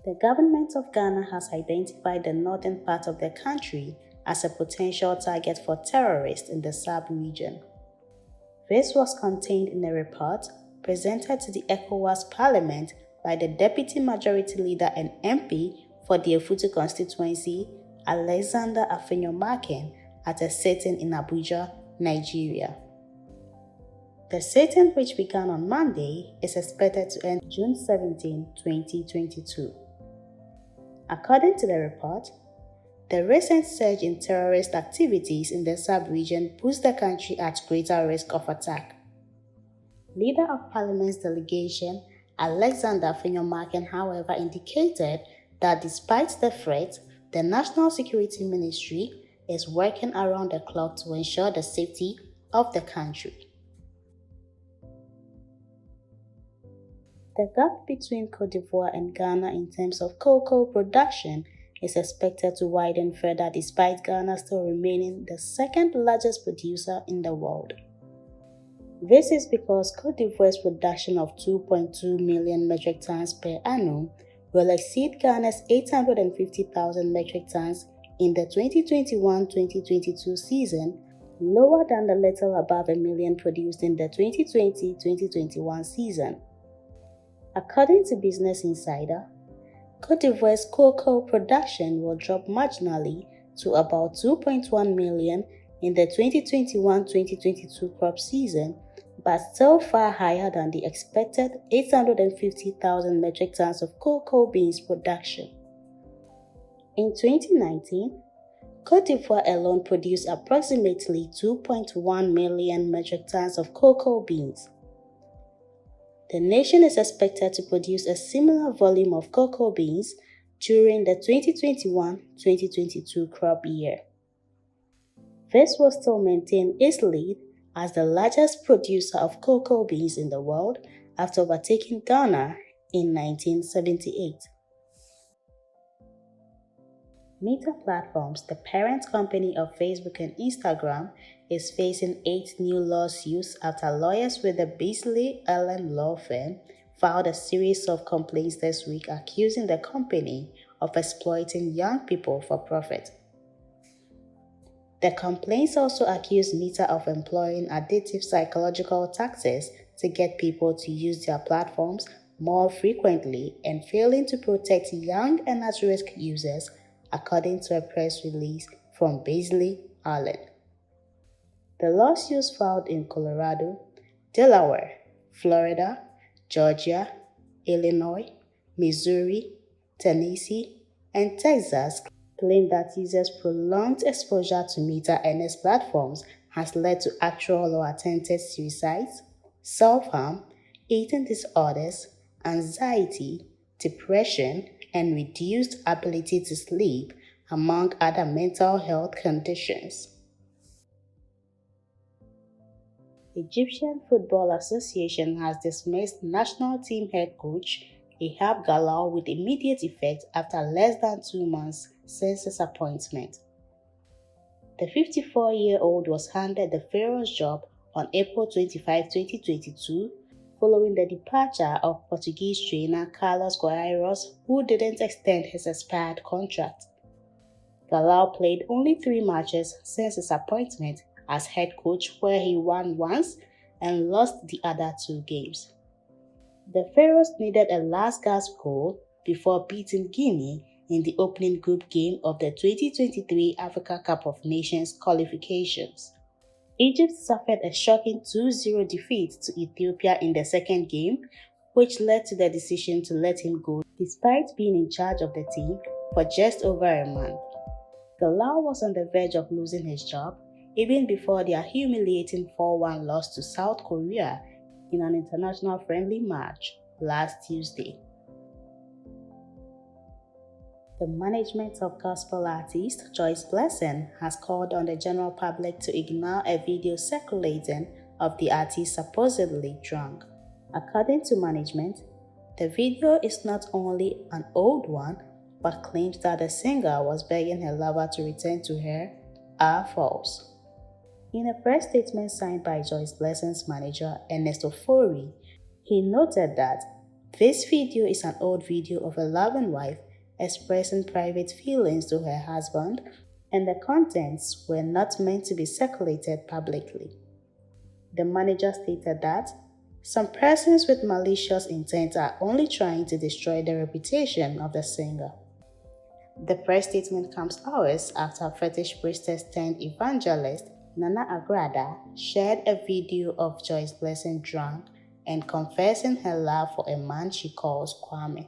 The government of Ghana has identified the northern part of the country as a potential target for terrorists in the sub-region. This was contained in a report presented to the ECOWAS Parliament by the Deputy Majority Leader and MP for the Efutu constituency, Alexander Afenyo-Markin, at a sitting in Abuja, Nigeria. The sitting, which began on Monday, is expected to end June 17, 2022. According to the report, the recent surge in terrorist activities in the sub-region puts the country at greater risk of attack. Leader of Parliament's delegation, Alexander Afenyo-Markin, however, indicated that despite the threat, the National Security Ministry is working around the clock to ensure the safety of the country. The gap between Cote d'Ivoire and Ghana in terms of cocoa production is expected to widen further despite Ghana still remaining the second largest producer in the world. This is because Cote d'Ivoire's production of 2.2 million metric tons per annum will exceed Ghana's 850,000 metric tons in the 2021-2022 season, lower than the little above a million produced in the 2020-2021 season. According to Business Insider, Cote d'Ivoire's cocoa production will drop marginally to about 2.1 million in the 2021-2022 crop season, but still far higher than the expected 850,000 metric tons of cocoa beans production. In 2019, Cote d'Ivoire alone produced approximately 2.1 million metric tons of cocoa beans. The nation is expected to produce a similar volume of cocoa beans during the 2021-2022 crop year. This will still maintain its lead as the largest producer of cocoa beans in the world after overtaking Ghana in 1978. Meta Platforms, the parent company of Facebook and Instagram, is facing 8 new lawsuits after lawyers with the Beasley Allen law firm filed a series of complaints this week accusing the company of exploiting young people for profit. The complaints also accuse Meta of employing addictive psychological tactics to get people to use their platforms more frequently and failing to protect young and at-risk users, according to a press release from Beasley Allen. The lawsuits filed in Colorado, Delaware, Florida, Georgia, Illinois, Missouri, Tennessee, and Texas claim that users' prolonged exposure to Meta and its platforms has led to actual or attempted suicides, self-harm, eating disorders, anxiety, depression, and reduced ability to sleep, among other mental health conditions. Egyptian Football Association has dismissed national team head coach Ehab Galal with immediate effect after less than 2 months since his appointment. The 54-year-old was handed the Pharaoh's job on April 25, 2022, following the departure of Portuguese trainer Carlos Queiroz, who didn't extend his expired contract. Galal played only 3 matches since his appointment as head coach, where he won once and lost the other 2 games. The Pharaohs needed a last-gasp goal before beating Guinea in the opening group game of the 2023 Africa Cup of Nations qualifications. Egypt suffered a shocking 2-0 defeat to Ethiopia in the second game, which led to the decision to let him go despite being in charge of the team for just over a month. Galal was on the verge of losing his job even before their humiliating 4-1 loss to South Korea in an international friendly match last Tuesday. The management of gospel artist Joyce Blessing has called on the general public to ignore a video circulating of the artist supposedly drunk. According to management, the video is not only an old one, but claims that the singer was begging her lover to return to her are false. In a press statement signed by Joyce Blessing's manager, Ernesto Fori, he noted that This video is an old video of a loving wife expressing private feelings to her husband, and the contents were not meant to be circulated publicly. The manager stated that some persons with malicious intent are only trying to destroy the reputation of the singer. The press statement comes hours after fetish priestess turned evangelist Nana Agrada shared a video of Joyce Blessing drunk and confessing her love for a man she calls Kwame.